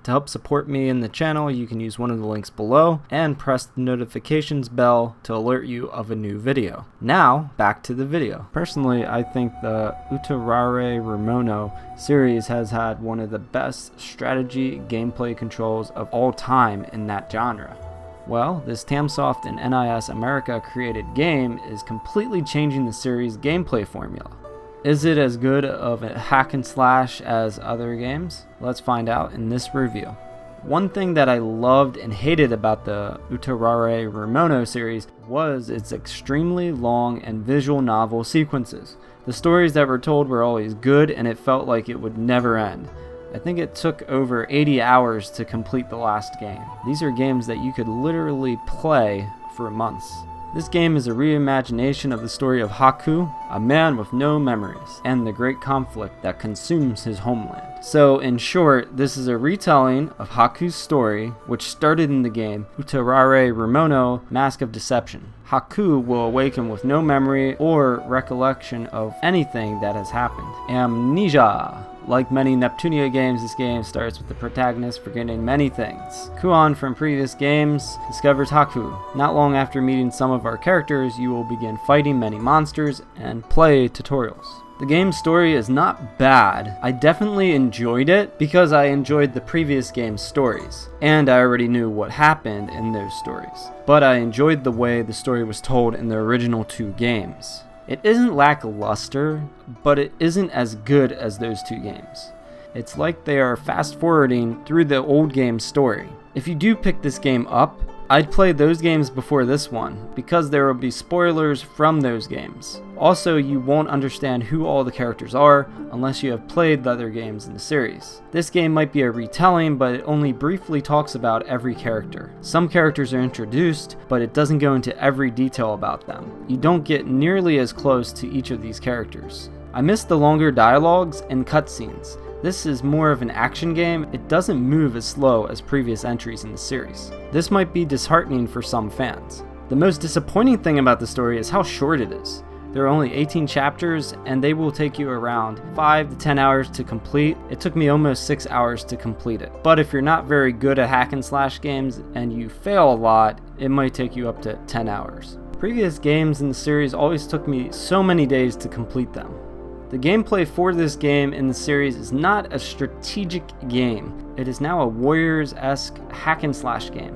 To help support me in the channel, you can use one of the links below and press the notifications bell to alert you of a new video. Now, back to the video. Personally, I think the Utawarerumono series has had one of the best strategy gameplay controls of all time in that genre. Well, this Tamsoft and NIS America created game is completely changing the series' gameplay formula. Is it as good of a hack and slash as other games? Let's find out in this review. One thing that I loved and hated about the Utawarerumono series was its extremely long and visual novel sequences. The stories that were told were always good and it felt like it would never end. I think it took over 80 hours to complete the last game. These are games that you could literally play for months. This game is a reimagination of the story of Haku, a man with no memories, and the great conflict that consumes his homeland. So in short, this is a retelling of Haku's story, which started in the game Utawarerumono Mask of Deception. Haku will awaken with no memory or recollection of anything that has happened. Amnesia. Like many Neptunia games, this game starts with the protagonist forgetting many things. Kuon from previous games discovers Haku. Not long after meeting some of our characters, you will begin fighting many monsters and play tutorials. The game's story is not bad. I definitely enjoyed it because I enjoyed the previous game's stories, and I already knew what happened in those stories. But I enjoyed the way the story was told in the original two games. It isn't lackluster, but it isn't as good as those two games. It's like they are fast forwarding through the old game's story. If you do pick this game up, I'd play those games before this one, because there will be spoilers from those games. Also, you won't understand who all the characters are unless you have played the other games in the series. This game might be a retelling, but it only briefly talks about every character. Some characters are introduced, but it doesn't go into every detail about them. You don't get nearly as close to each of these characters. I miss the longer dialogues and cutscenes. This is more of an action game. It doesn't move as slow as previous entries in the series. This might be disheartening for some fans. The most disappointing thing about the story is how short it is. There are only 18 chapters and they will take you around 5 to 10 hours to complete. It took me almost 6 hours to complete it. But if you're not very good at hack and slash games and you fail a lot, it might take you up to 10 hours. Previous games in the series always took me so many days to complete them. The gameplay for this game in the series is not a strategic game. It is now a Warriors-esque hack and slash game.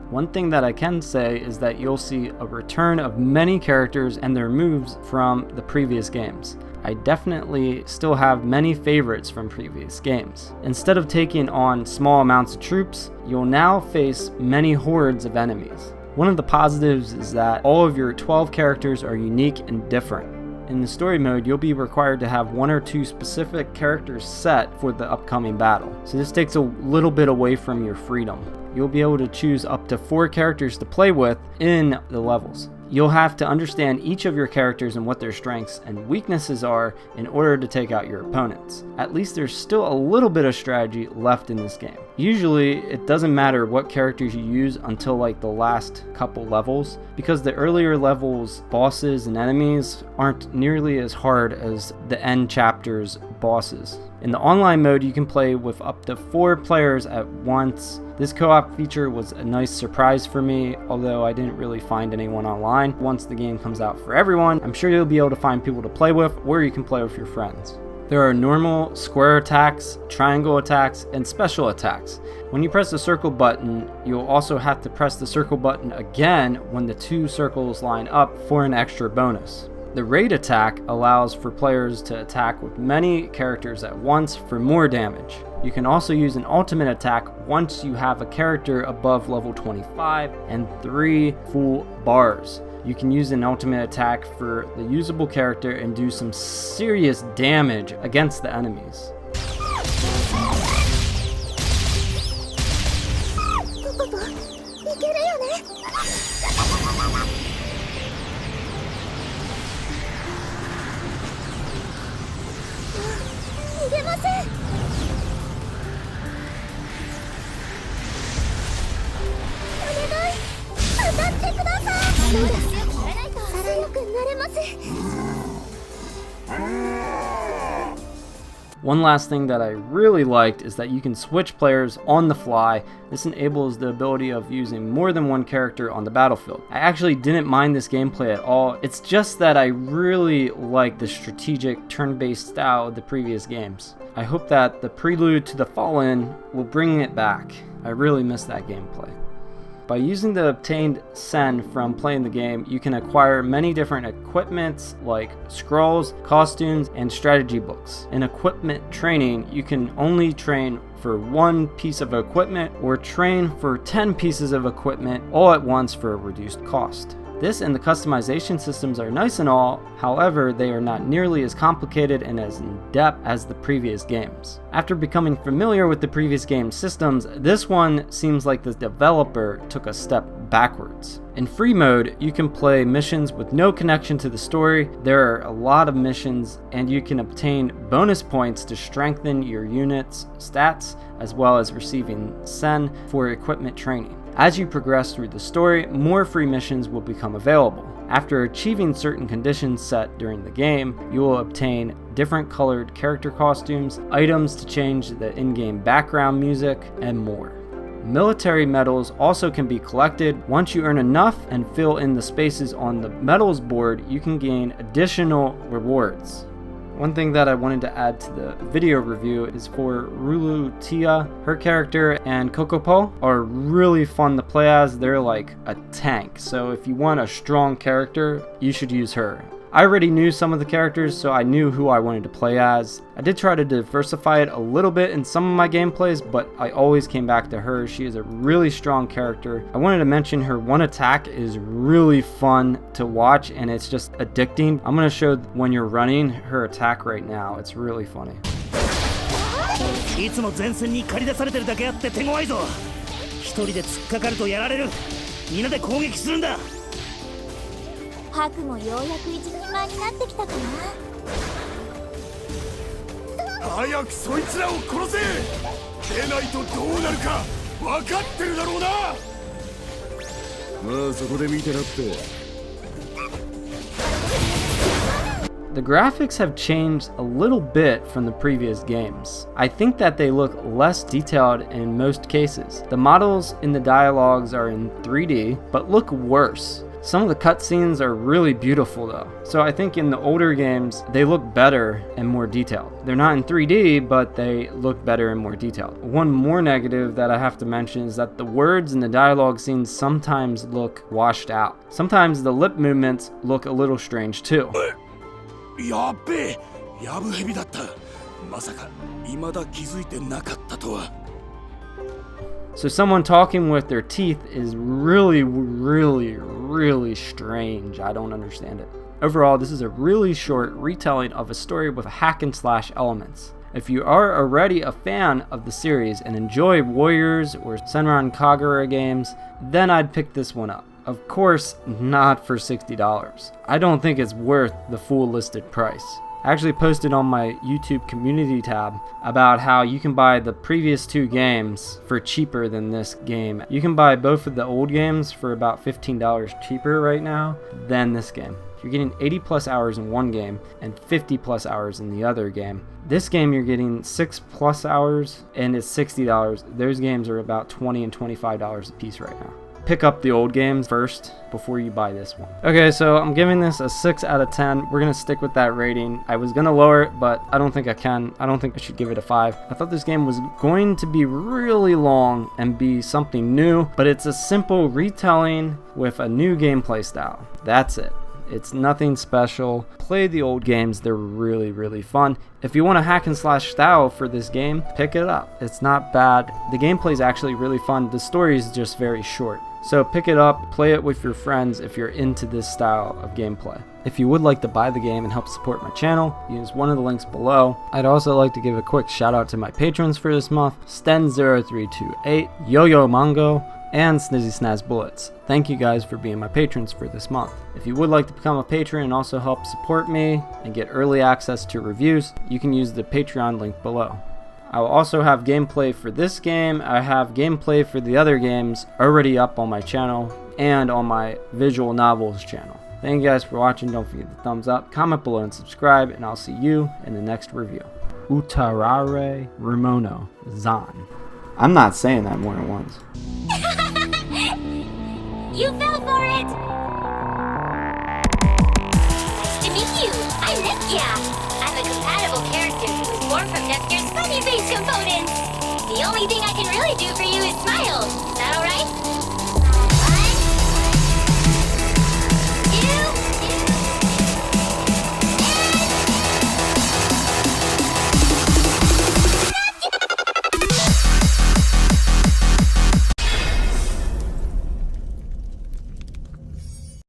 One thing that I can say is that you'll see a return of many characters and their moves from the previous games. I definitely still have many favorites from previous games. Instead of taking on small amounts of troops, you'll now face many hordes of enemies. One of the positives is that all of your 12 characters are unique and different. In the story mode, you'll be required to have 1 or 2 specific characters set for the upcoming battle. So this takes a little bit away from your freedom. You'll be able to choose up to 4 characters to play with in the levels. You'll have to understand each of your characters and what their strengths and weaknesses are in order to take out your opponents. At least there's still a little bit of strategy left in this game. Usually, it doesn't matter what characters you use until like the last couple levels, because the earlier levels, bosses and enemies aren't nearly as hard as the end chapters bosses. In the online mode, you can play with up to 4 players at once. This co-op feature was a nice surprise for me, although I didn't really find anyone online. Once the game comes out for everyone, I'm sure you'll be able to find people to play with, or you can play with your friends. There are normal, square attacks, triangle attacks, and special attacks. When you press the circle button, you'll also have to press the circle button again when the 2 circles line up for an extra bonus. The raid attack allows for players to attack with many characters at once for more damage. You can also use an ultimate attack once you have a character above level 25 and 3 full bars. You can use an ultimate attack for the usable character and do some serious damage against the enemies. One last thing that I really liked is that you can switch players on the fly. This enables the ability of using more than one character on the battlefield. I actually didn't mind this gameplay at all. It's just that I really like the strategic turn-based style of the previous games. I hope that the prelude to the Fallen will bring it back. I really miss that gameplay. By using the obtained sen from playing the game, you can acquire many different equipments like scrolls, costumes, and strategy books. In equipment training, you can only train for one piece of equipment or train for 10 pieces of equipment all at once for a reduced cost. This and the customization systems are nice and all, however, they are not nearly as complicated and as in-depth as the previous games. After becoming familiar with the previous game systems, this one seems like the developer took a step backwards. In free mode, you can play missions with no connection to the story. There are a lot of missions, and you can obtain bonus points to strengthen your unit's stats, as well as receiving sen for equipment training. As you progress through the story, more free missions will become available. After achieving certain conditions set during the game, you will obtain different colored character costumes, items to change the in-game background music, and more. Military medals also can be collected. Once you earn enough and fill in the spaces on the medals board, you can gain additional rewards. One thing that I wanted to add to the video review is for Rulutia. Her character and Kokopo are really fun to play as. They're like a tank, so if you want a strong character, you should use her. I already knew some of the characters, so I knew who I wanted to play as. I did try to diversify it a little bit in some of my gameplays, but I always came back to her. She is a really strong character. I wanted to mention her one attack is really fun to watch, and it's just addicting. I'm going to show when you're running her attack right now. It's really funny. いつも前線に駆り出されてるだけあって手強いぞ。一人で突っかかるとやられる。みんなで攻撃するんだ。ハクもようやく一人前になってきたかな。早くそいつらを殺せ。出ないとどうなるか分かってるだろうな。まあそこで見てなって。The graphics have changed a little bit from the previous games. I think that they look less detailed in most cases. The models in the dialogues are in 3D, but look worse. Some of the cutscenes are really beautiful though, so I think in the older games they look better and more detailed. They're not in 3D, but they look better and more detailed. One more negative that I have to mention is that the words in the dialogue scenes sometimes look washed out. Sometimes the lip movements look a little strange too. やっべえ、ヤブヘビだった。まさか未だ気づいてなかったとは。So someone talking with their teeth is really strange. I don't understand it. Overall, this is a really short retelling of a story with hack and slash elements. If you are already a fan of the series and enjoy Warriors or Senran Kagura games, then I'd pick this one up. Of course, not for $60. I don't think it's worth the full listed price. I actually posted on my YouTube community tab about how you can buy the previous two games for cheaper than this game. You can buy both of the old games for about $15 cheaper right now than this game. You're getting 80 plus hours in one game and 50 plus hours in the other game. This game you're getting 6 plus hours and it's $60. Those games are about $20 and $25 a piece right now. Pick up the old games first before you buy this one. Okay, so I'm giving this a 6 out of 10. We're gonna stick with that rating. I was gonna lower it, but I don't think I can. I don't think I should give it a 5. I thought this game was going to be really long and be something new, but it's a simple retelling with a new gameplay style. That's it. It's nothing special. Play the old games, they're really fun. If you want a hack and slash style for this game, pick it up. It's not bad. The gameplay is actually really fun. The story is just very short. So pick it up, play it with your friends if you're into this style of gameplay. If you would like to buy the game and help support my channel, use one of the links below. I'd also like to give a quick shout out to my patrons for this month, Sten0328, Yo-Yo Mongo, and Snizzy Snaz Bullets. Thank you guys for being my patrons for this month. If you would like to become a patron and also help support me and get early access to reviews, you can use the Patreon link below. I will also have gameplay for this game. I have gameplay for the other games already up on my channel and on my visual novels channel. Thank you guys for watching. Don't forget the thumbs up, comment below, and subscribe, and I'll see you in the next review. Utawarerumono Zan. I'm not saying that more than once. You fell for it! Nice to meet you. I'm Nepia. I'm a compatible character who was born from Nepture's funny face components. The only thing I can really do for you is smile. Is that alright?